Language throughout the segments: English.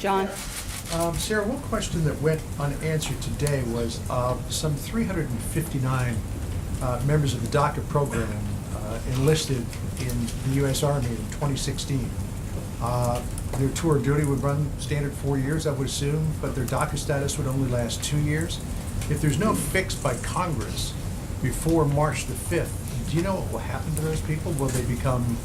John? Sarah, one question that went unanswered today was some 359 members of the DACA program enlisted in the U.S. Army in 2016. Their tour of duty would run standard 4 years, I would assume, but their DACA status would only last 2 years. If there's no fix by Congress before March the 5th, do you know what will happen to those people? Will they become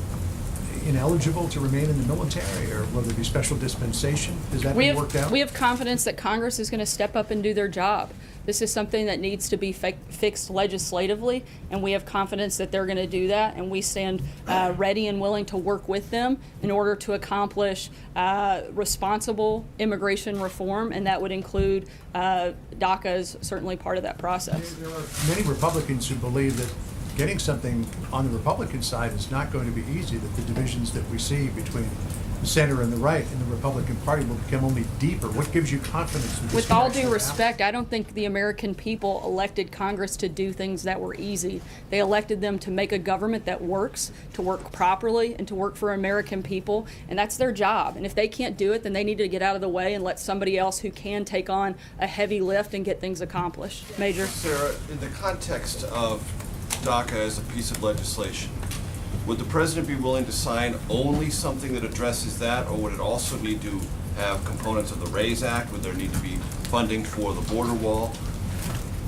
ineligible to remain in the military, or will there be special dispensation? Is that being worked out? We have confidence that Congress is going to step up and do their job. This is something that needs to be fixed legislatively, and we have confidence that they're going to do that, and we stand ready and willing to work with them in order to accomplish responsible immigration reform, and that would include DACA as certainly part of that process. There are many Republicans who believe that getting something on the Republican side is not going to be easy, that the divisions that we see between the center and the right in the Republican Party will become only deeper. What gives you confidence that this With can all actually due happen? respect, I don't think the American people elected Congress to do things that were easy. They elected them to make a government that works, to work properly, and to work for American people, and that's their job. And if they can't do it, then they need to get out of the way and let somebody else who can take on a heavy lift and get things accomplished. Major? Sarah, in the context of DACA as a piece of legislation, would the president be willing to sign only something that addresses that, or would it also need to have components of the RAISE Act? Would there need to be funding for the border wall?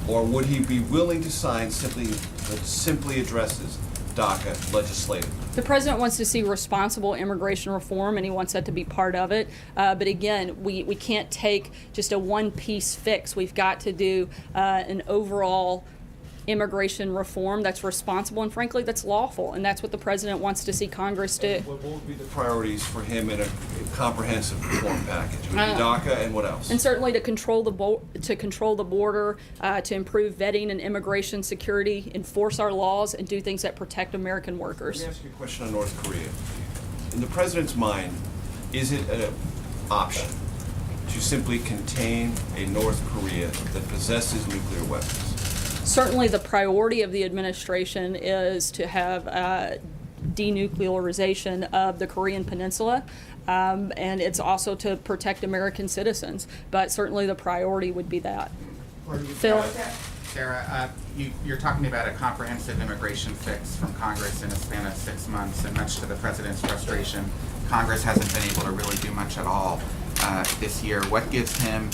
Or would he be willing to sign something that simply addresses DACA legislatively? The president wants to see responsible immigration reform, and he wants that to be part of it. But again, we can't take just a one-piece fix. We've got to do an overall immigration reform that's responsible and frankly that's lawful, and that's what the president wants to see Congress do. What would be the priorities for him in a comprehensive reform package? Would it be DACA and what else? And certainly to control the border, to improve vetting and immigration security, enforce our laws, and do things that protect American workers. Let me ask you a question on North Korea. In the president's mind, is it an option to simply contain a North Korea that possesses nuclear weapons? Certainly the priority of the administration is to have denuclearization of the Korean Peninsula, and it's also to protect American citizens, but certainly the priority would be that. Phil? Sarah, you're talking about a comprehensive immigration fix from Congress in a span of 6 months, and much to the president's frustration, Congress hasn't been able to really do much at all this year. What gives him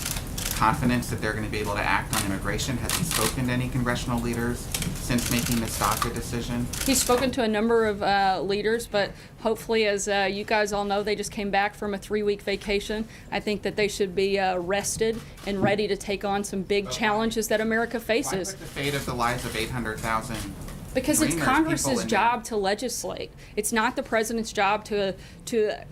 confidence that they're going to be able to act on immigration? Has he spoken to any congressional leaders since making this DACA decision? He's spoken to a number of leaders, but hopefully, as you guys all know, they just came back from a 3-week vacation. I think that they should be rested and ready to take on some big challenges that America faces. Why put the fate of the lives of 800,000 Because it's Dreamers, Congress's people in job to legislate. It's not the president's job to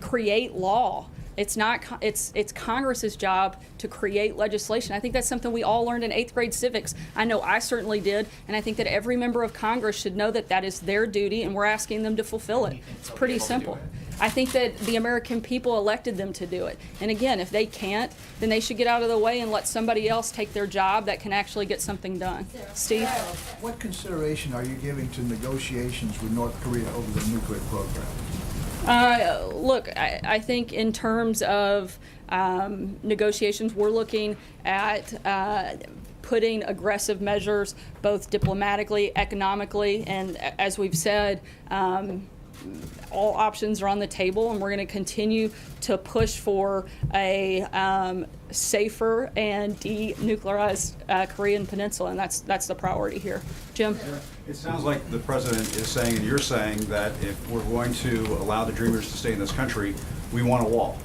create law. It's not. It's Congress's job to create legislation. I think that's something we all learned in 8th grade civics. I know I certainly did, and I think that every member of Congress should know that that is their duty, and we're asking them to fulfill it. It's pretty simple. I think that the American people elected them to do it. And again, if they can't, then they should get out of the way and let somebody else take their job that can actually get something done. Steve? What consideration are you giving to negotiations with North Korea over the nuclear program? Look, I think in terms of negotiations, we're looking at putting aggressive measures, both diplomatically, economically, and as we've said, all options are on the table, and we're going to continue to push for a safer and denuclearized Korean Peninsula, and that's the priority here. Jim? It sounds like the president is saying, and you're saying, that if we're going to allow the Dreamers to stay in this country, we want a wall.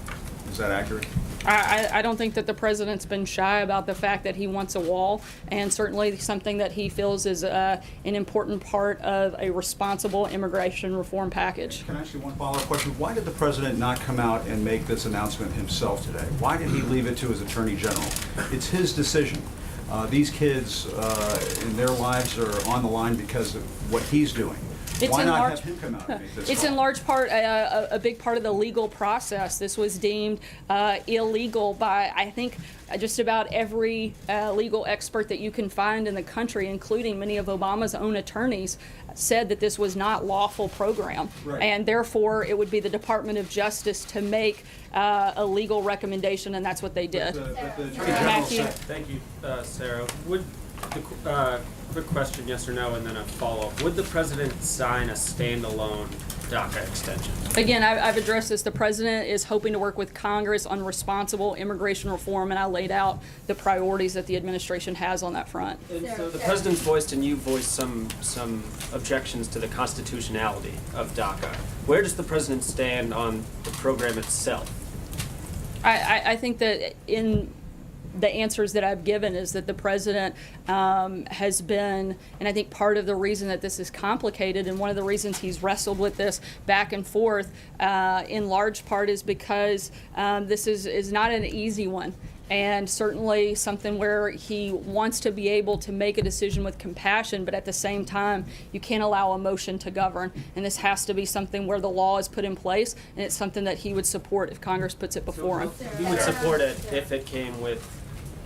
Is that accurate? I don't think that the president's been shy about the fact that he wants a wall, and certainly something that he feels is an important part of a responsible immigration reform package. Can I ask you one follow-up question? Why did the president not come out and make this announcement himself today? Why did he leave it to his attorney general? It's his decision. These kids and their lives are on the line because of what he's doing. It's Why in not large- have him come out and make this It's call? in large part a big part of the legal process. This was deemed illegal by, I think, just about every legal expert that you can find in the country, including many of Obama's own attorneys, said that this was not lawful program. Right. And therefore, it would be the Department of Justice to make a legal recommendation, and that's what they did. But the Attorney General Matthew? said, Thank you, Sarah. Would quick question, yes or no, and then a follow-up. Would the president sign a standalone DACA extension? Again, I've addressed this. The president is hoping to work with Congress on responsible immigration reform, and I laid out the priorities that the administration has on that front. And so the president's voiced and you voiced some objections to the constitutionality of DACA. Where does the president stand on the program itself? I think that in the answers that I've given is that the president has been, and I think part of the reason that this is complicated and one of the reasons he's wrestled with this back and forth in large part is because this is not an easy one. And certainly something where he wants to be able to make a decision with compassion, but at the same time, you can't allow emotion to govern. And this has to be something where the law is put in place, and it's something that he would support if Congress puts it before him. You would support it if it came with,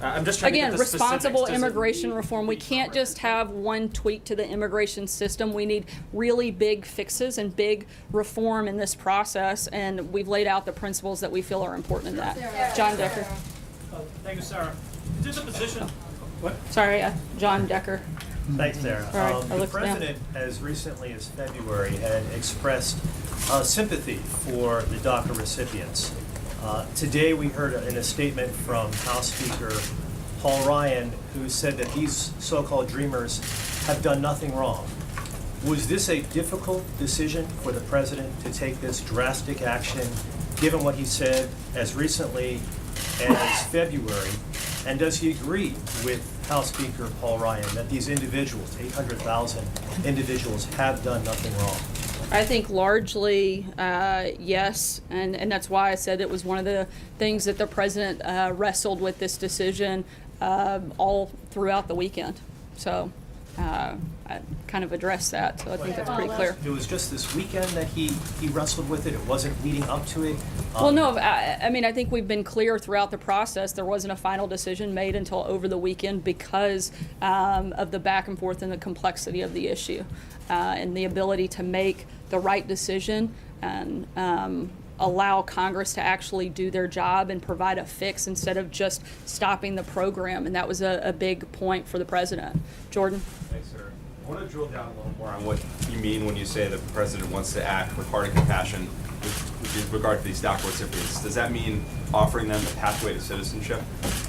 I'm just trying to Again, get the specifics. responsible Does it immigration need reform. to We be can't just have one tweak to the immigration system. We need really big fixes and big reform in this process, and we've laid out the principles that we feel are important in that. John Decker. Thank you, Sarah. Is this a position? What? Sorry, John Decker. Thanks, Sarah. All right, I The looked down. president, as recently as February, had expressed sympathy for the DACA recipients. Today, we heard in a statement from House Speaker Paul Ryan, who said that these so-called dreamers have done nothing wrong. Was this a difficult decision for the president to take this drastic action, given what he said as recently as February? And does he agree with House Speaker Paul Ryan that these individuals, 800,000 individuals, have done nothing wrong? I think largely yes, and that's why I said it was one of the things that the president wrestled with this decision all throughout the weekend. So I kind of addressed that, so I think that's pretty clear. It was just this weekend that he wrestled with it? It wasn't leading up to it? Well, no, I mean, I think we've been clear throughout the process. There wasn't a final decision made until over the weekend because of the back and forth and the complexity of the issue and the ability to make the right decision and allow Congress to actually do their job and provide a fix instead of just stopping the program. And that was a big point for the president. Jordan? Thanks, sir. I want to drill down a little more on what you mean when you say that the president wants to act with heart and compassion with regard to these DACA recipients. Does that mean offering them a pathway to citizenship?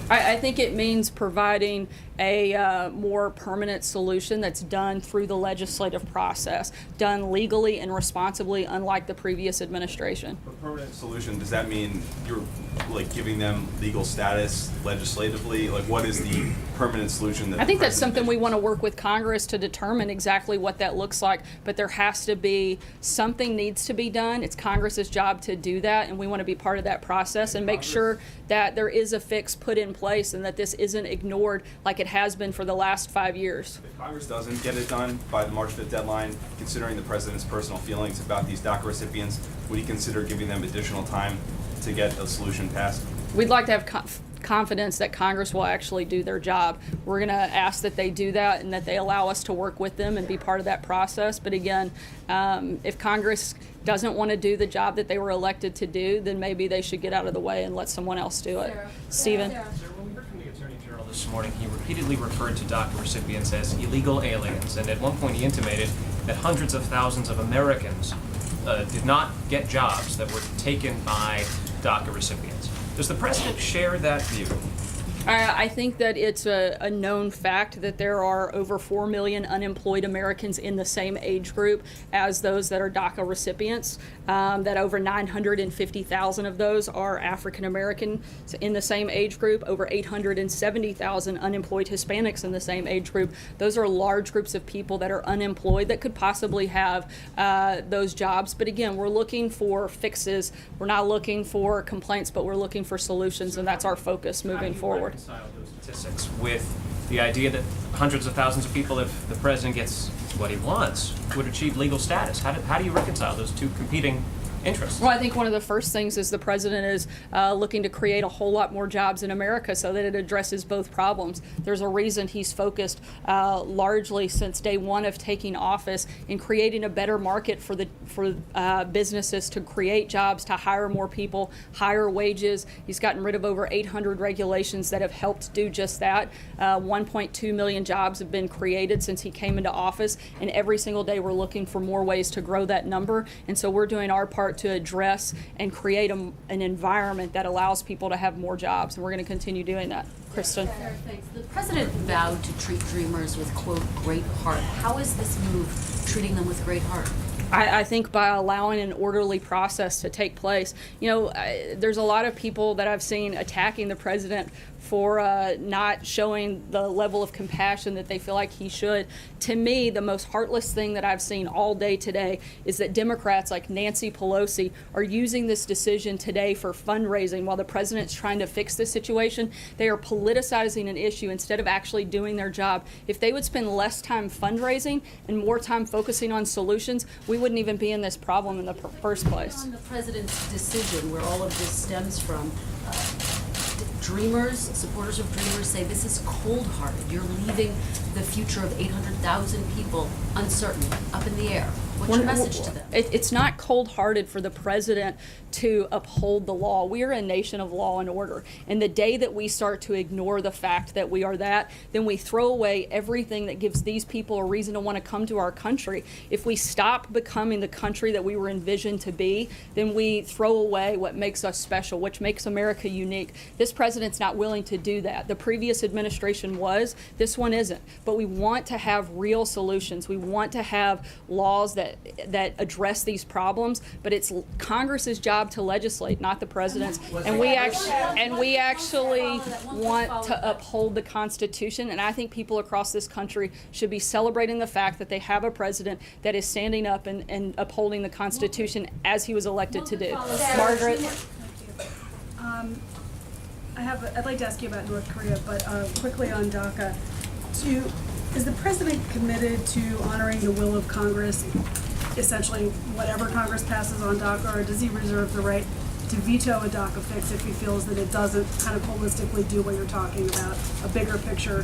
I think it means providing a more permanent solution that's done through the legislative process, done legally and responsibly, unlike the previous administration. A permanent solution, does that mean you're like giving them legal status legislatively? Like what is the permanent solution that I think the that's president something we envisions? want to work with Congress to determine exactly what that looks like, but there has to be, something needs to be done. It's Congress's job to do that, and we want to be part of that process and make sure that there is a fix put in place and that this isn't ignored like it has been for the last 5 years. If Congress doesn't get it done by the March 5th deadline, considering the president's personal feelings about these DACA recipients, would he consider giving them additional time to get a solution passed? We'd like to have confidence that Congress will actually do their job. We're going to ask that they do that and that they allow us to work with them and be part of that process. But again, if Congress doesn't want to do the job that they were elected to do, then maybe they should get out of the way and let someone else do it. Stephen? Sir, when we heard from the Attorney General this morning, he repeatedly referred to DACA recipients as illegal aliens, and at one point he intimated that hundreds of thousands of Americans did not get jobs that were taken by DACA recipients. Does the president share that view? I think that it's a known fact that there are over 4 million unemployed Americans in the same age group as those that are DACA recipients, that over 950,000 of those are African American in the same age group, over 870,000 unemployed Hispanics in the same age group. Those are large groups of people that are unemployed that could possibly have those jobs. But again, we're looking for fixes. We're not looking for complaints, but we're looking for solutions, and that's our focus moving forward. Reconcile those statistics with the idea that hundreds of thousands of people, if the president gets what he wants, would achieve legal status. How do you reconcile those two competing interests? Well, I think one of the first things is the president is looking to create a whole lot more jobs in America so that it addresses both problems. There's a reason he's focused largely since day one of taking office in creating a better market for businesses to create jobs, to hire more people, higher wages. He's gotten rid of over 800 regulations that have helped do just that. 1.2 million jobs have been created since he came into office, and every single day we're looking for more ways to grow that number. And so we're doing our part to address and create an environment that allows people to have more jobs, and we're going to continue doing that. Kristen. Thanks. The president vowed to treat dreamers with, quote, great heart. How is this move treating them with great heart? I think by allowing an orderly process to take place. You know, there's a lot of people that I've seen attacking the president for not showing the level of compassion that they feel like he should. To me, the most heartless thing that I've seen all day today is that Democrats like Nancy Pelosi are using this decision today for fundraising while the president's trying to fix this situation. They are politicizing an issue instead of actually doing their job. If they would spend less time fundraising and more time focusing on solutions, we wouldn't even be in this problem in the first place. On the president's decision, where all of this stems from, Dreamers, supporters of Dreamers say this is cold-hearted. You're leaving the future of 800,000 people uncertain, up in the air. What's your message to them? It's not cold-hearted for the president to uphold the law. We are a nation of law and order. And the day that we start to ignore the fact that we are that, then we throw away everything that gives these people a reason to want to come to our country. If we stop becoming the country that we were envisioned to be, then we throw away what makes us special, which makes America unique. This president's not willing to do that. The previous administration was. This one isn't. But we want to have real solutions. We want to have laws that address these problems, but it's Congress's job to legislate, not the president's. And we actually want to uphold the Constitution, and I think people across this country should be celebrating the fact that they have a president that is standing up and upholding the Constitution as he was elected to do. Margaret? I'd like to ask you about North Korea, but quickly on DACA. Is the president committed to honoring the will of Congress, essentially whatever Congress passes on DACA, or does he reserve the right to veto a DACA fix if he feels that it doesn't kind of holistically do what you're talking about, a bigger picture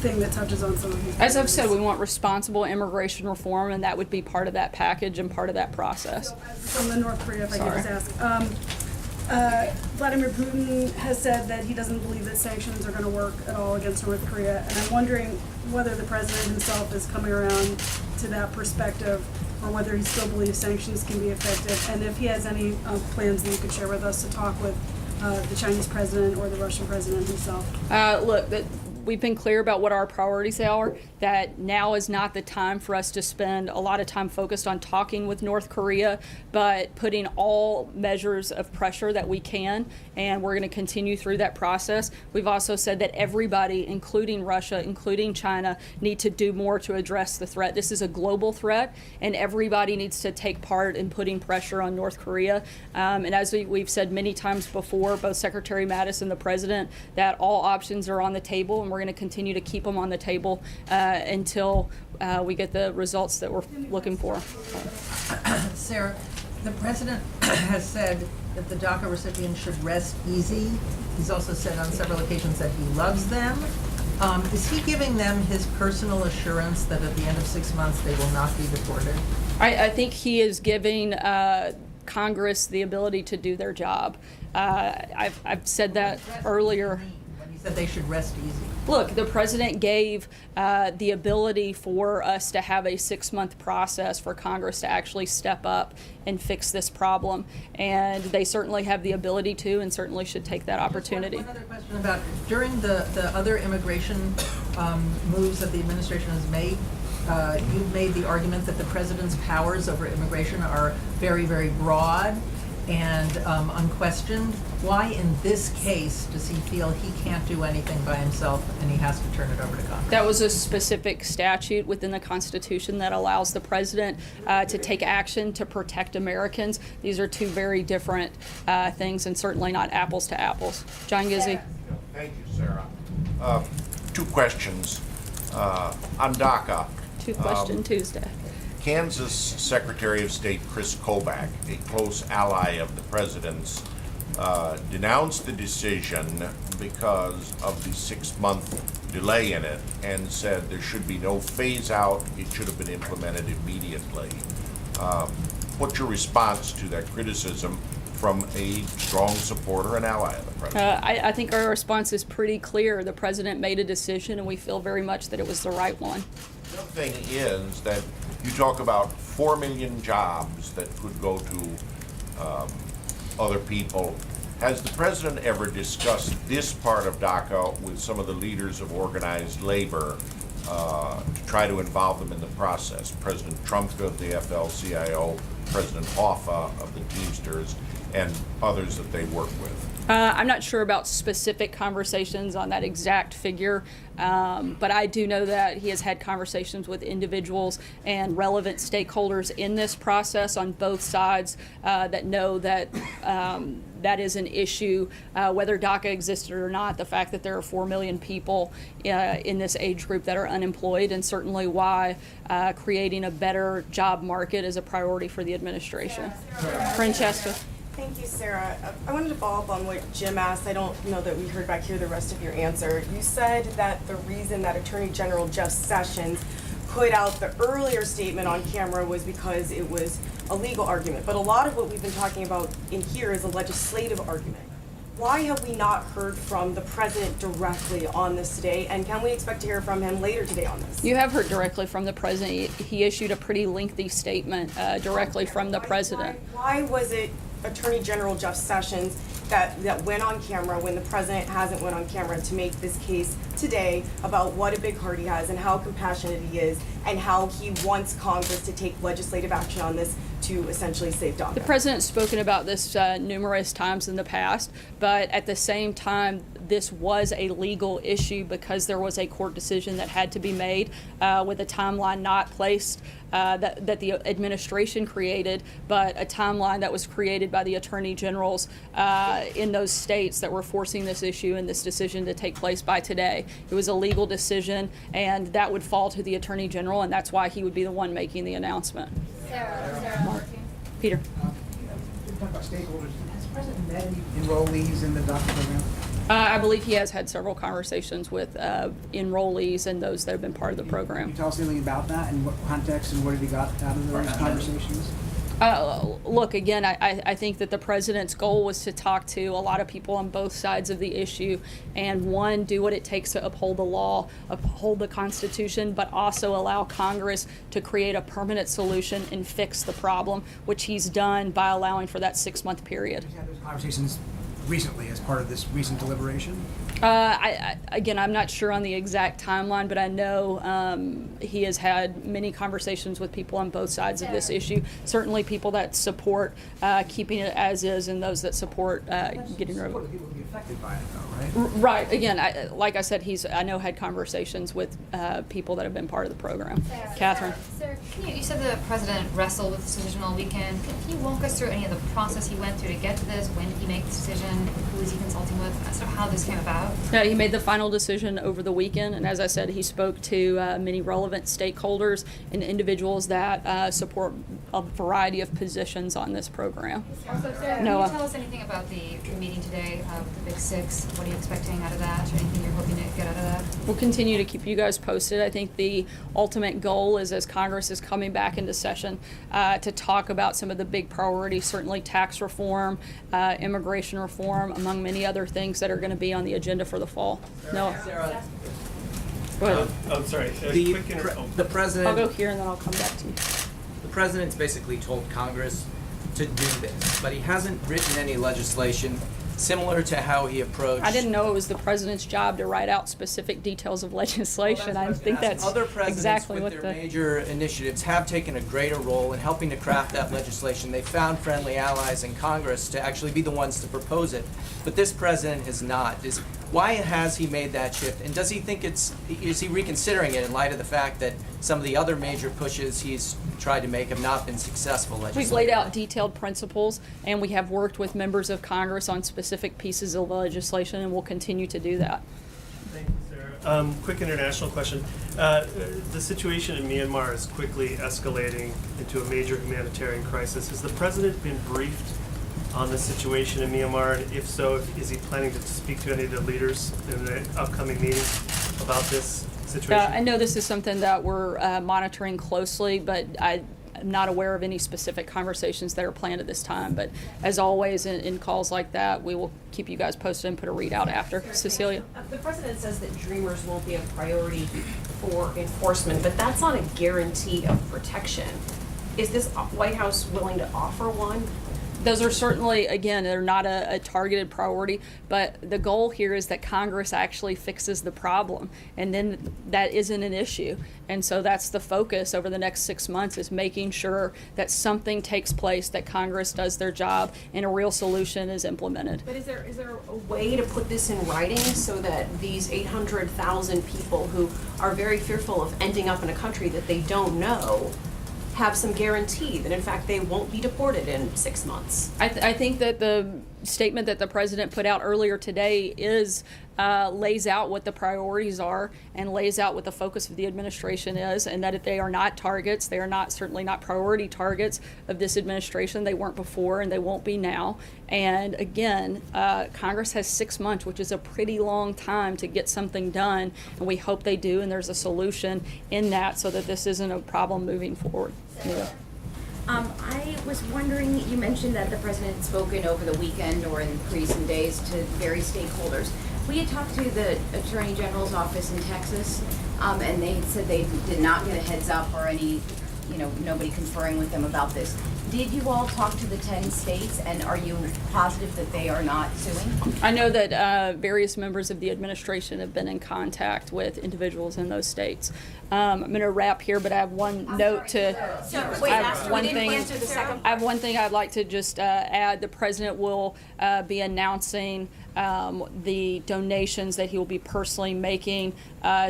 thing that touches on some of these? As I've said, we want responsible immigration reform, and that would be part of that package and part of that process. So, from the North Korea, if I could just ask. Vladimir Putin has said that he doesn't believe that sanctions are going to work at all against North Korea, and I'm wondering whether the president himself is coming around to that perspective, or whether he still believes sanctions can be effective, and if he has any plans that you could share with us to talk with the Chinese president or the Russian president himself. Look, we've been clear about what our priorities are, that now is not the time for us to spend a lot of time focused on talking with North Korea, but putting all measures of pressure that we can, and we're going to continue through that process. We've also said that everybody, including Russia, including China, need to do more to address the threat. This is a global threat, and everybody needs to take part in putting pressure on North Korea. And as we've said many times before, both Secretary Mattis and the President, that all options are on the table, and we're going to continue to keep them on the table until we get the results that we're looking for. Sarah, the president has said that the DACA recipients should rest easy. He's also said on several occasions that he loves them. Is he giving them his personal assurance that at the end of 6 months they will not be deported? I think he is giving Congress the ability to do their job. I've said that earlier. When he said they should rest easy. Look, the president gave the ability for us to have a 6-month process for Congress to actually step up and fix this problem. And they certainly have the ability to, and certainly should take that opportunity. One other question about, during the other immigration moves that the administration has made, you've made the argument that the president's powers over immigration are very, very broad and unquestioned. Why in this case does he feel he can't do anything by himself and he has to turn it over to Congress? That was a specific statute within the Constitution that allows the president to take action to protect Americans. These are two very different things, and certainly not apples to apples. John Gizzi. Thank you, Sarah. 2 questions on DACA. question Tuesday. Kansas Secretary of State Chris Kobach, a close ally of the president's, denounced the decision because of the 6-month delay in it and said there should be no phase out, it should have been implemented immediately. What's your response to that criticism from a strong supporter and ally of the president? I think our response is pretty clear. The president made a decision, and we feel very much that it was the right one. The other thing is that you talk about 4 million jobs that could go to other people. Has the president ever discussed this part of DACA with some of the leaders of organized labor to try to involve them in the process? President Trumka of the AFL-CIO, President Hoffa of the Teamsters, and others that they work with. I'm not sure about specific conversations on that exact figure, but I do know that he has had conversations with individuals and relevant stakeholders in this process on both sides that know that that is an issue, whether DACA existed or not, the fact that there are 4 million people in this age group that are unemployed, and certainly why creating a better job market is a priority for the administration. Francesca. Thank you, Sarah. I wanted to follow up on what Jim asked. I don't know that we heard back here the rest of your answer. You said that the reason that Attorney General Jeff Sessions put out the earlier statement on camera was because it was a legal argument. But a lot of what we've been talking about in here is a legislative argument. Why have we not heard from the president directly on this today? And can we expect to hear from him later today on this? You have heard directly from the president. He issued a pretty lengthy statement directly from the president. Why was it Attorney General Jeff Sessions that went on camera when the president hasn't went on camera to make this case today about what a big heart he has and how compassionate he is and how he wants Congress to take legislative action on this to essentially save DACA? The president's spoken about this numerous times in the past, but at the same time, this was a legal issue because there was a court decision that had to be made with a timeline not placed that the administration created, but a timeline that was created by the attorney generals in those states that were forcing this issue and this decision to take place by today. It was a legal decision, and that would fall to the attorney general, and that's why he would be the one making the announcement. Sarah. Peter. Talk about stakeholders. Has the president met any enrollees in the DACA program? I believe he has had several conversations with enrollees and those that have been part of the program. Can you tell us anything about that and what context and what have you got out of those conversations? Look, again, I think that the president's goal was to talk to a lot of people on both sides of the issue and, one, do what it takes to uphold the law, uphold the Constitution, but also allow Congress to create a permanent solution and fix the problem, which he's done by allowing for that 6-month period. Have you had those conversations recently as part of this recent deliberation? Again, I'm not sure on the exact timeline, but I know he has had many conversations with people on both sides of this issue. Certainly people that support keeping it as is and those that support getting rid of it. People will be affected by it, though, right? Right. Again, like I said, I know had conversations with people that have been part of the program. Catherine. Sir, you said the president wrestled with this decision all weekend. Can you walk us through any of the process he went through to get to this? When did he make the decision? Who was he consulting with? Sort of how this came about? Yeah, he made the final decision over the weekend, and as I said, he spoke to many relevant stakeholders and individuals that support a variety of positions on this program. Also, Sarah, Noah. can you tell us anything about the meeting today with the Big Six? What are you expecting out of that, or anything you're hoping to get out of that? We'll continue to keep you guys posted. I think the ultimate goal is, as Congress is coming back into session, to talk about some of the big priorities, certainly tax reform, immigration reform, among many other things that are going to be on the agenda for the fall. Noah. Sarah. Go ahead. I'm sorry. The president. I'll go here and then I'll come back to you. The president's basically told Congress to do this, but he hasn't written any legislation similar to how he approached. I didn't know it was the president's job to write out specific details of legislation. I think that's other presidents exactly with what their the major initiatives have taken a greater role in helping to craft that legislation. They found friendly allies in Congress to actually be the ones to propose it, but this president has not. Why has he made that shift, and does he think is he reconsidering it in light of the fact that some of the other major pushes he's tried to make have not been successful legislation? We've laid out detailed principles, and we have worked with members of Congress on specific pieces of legislation, and we'll continue to do that. Thank you, Sarah. Quick international question. The situation in Myanmar is quickly escalating into a major humanitarian crisis. Has the president been briefed on the situation in Myanmar? And if so, is he planning to speak to any of the leaders in the upcoming meeting about this situation? I know this is something that we're monitoring closely, but I'm not aware of any specific conversations that are planned at this time. But as always, in calls like that, we will keep you guys posted and put a readout after. Cecilia? The president says that Dreamers won't be a priority for enforcement, but that's not a guarantee of protection. Is this White House willing to offer one? Those are certainly, again, they're not a targeted priority, but the goal here is that Congress actually fixes the problem, and then that isn't an issue. And so that's the focus over the next 6 months, is making sure that something takes place, that Congress does their job, and a real solution is implemented. But is there a way to put this in writing so that these 800,000 people who are very fearful of ending up in a country that they don't know have some guarantee that in fact they won't be deported in 6 months? I think that the statement that the president put out earlier today is lays out what the priorities are and lays out what the focus of the administration is, and that if they are not targets, they are certainly not priority targets of this administration. They weren't before and they won't be now. And again, Congress has 6 months, which is a pretty long time to get something done, and we hope they do, and there's a solution in that so that this isn't a problem moving forward. Yeah. I was wondering, you mentioned that the president had spoken over the weekend or in recent days to various stakeholders. We had talked to the Attorney General's office in Texas, and they had said they did not get a heads up or any, nobody conferring with them about this. Did you all talk to the 10 states, and are you positive that they are not suing? I know that various members of the administration have been in contact with individuals in those states. I'm going to wrap here, but I have one note to. I have one thing I'd like to just add. The president will be announcing the donations that he will be personally making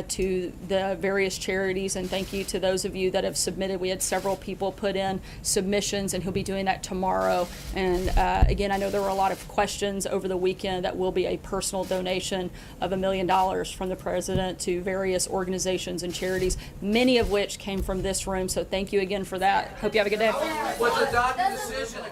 to the various charities, and thank you to those of you that have submitted. We had several people put in submissions, and he'll be doing that tomorrow. And again, I know there were a lot of questions over the weekend. That will be a personal donation of $1 million from the president to various organizations and charities, many of which came from this room. So thank you again for that. Hope you have a good day. Was the DACA decision a